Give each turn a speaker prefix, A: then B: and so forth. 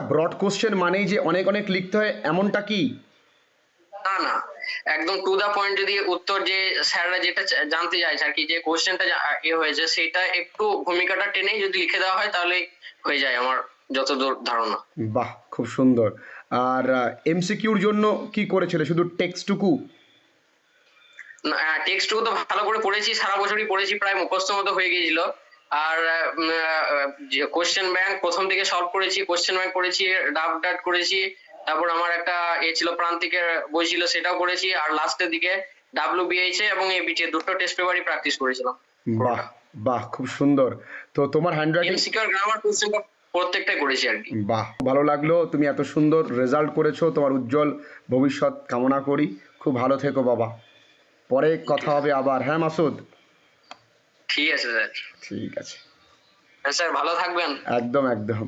A: Broad question মানেই যে অনেক অনেক লিখতে হয় এমনটা কি?
B: না না, একদম টু দা পয়েন্ট, যদি উত্তর যে স্যাররা যেটা জানতে চাইছে আর কি, যে কোশ্চেনটা হয়েছে সেটা একটু ভূমিকাটা টেনেই যদি লিখে দেওয়া হয় তাহলে হয়ে যায় আমার যতদূর ধারণা।
A: বাহ, খুব সুন্দর। আর এমসিকিউর জন্য কি করেছিলে, শুধু টেক্সটটুকু?
B: টেক্সটটুকু তো ভালো করে পড়েছি, সারা বছরই পড়েছি, প্রায় মুখস্থ মতো হয়ে গিয়েছিল। আর যে কোশ্চেন ব্যাংক প্রথম দিকে সলভ করেছি, কোশ্চেন ব্যাংক করেছি, ডাব ডাট করেছি, তারপর আমার একটা ছিল প্রান্তিকের বই ছিল, সেটাও করেছি, আর লাস্টের দিকে WBH এবং এবিটি দুটো টেস্ট পেপারই প্র্যাকটিস করেছিলাম
A: বাহ,
B: পুরোটা।
A: বাহ, খুব সুন্দর। তো তোমার হ্যান্ডরাইটিং?
B: এমসিকিউ আর গ্রামার কোশ্চেনটা প্রত্যেকটাই করেছি আর কি।
A: বাহ, ভালো লাগলো, তুমি এত সুন্দর রেজাল্ট করেছো, তোমার উজ্জ্বল ভবিষ্যৎ কামনা করি। খুব ভালো থেকো বাবা, পরে কথা হবে আবার। হ্যাঁ মাসুদ?
B: ঠিক আছে স্যার।
A: ঠিক আছে।
B: হ্যাঁ স্যার, ভালো থাকবেন।
A: একদম একদম।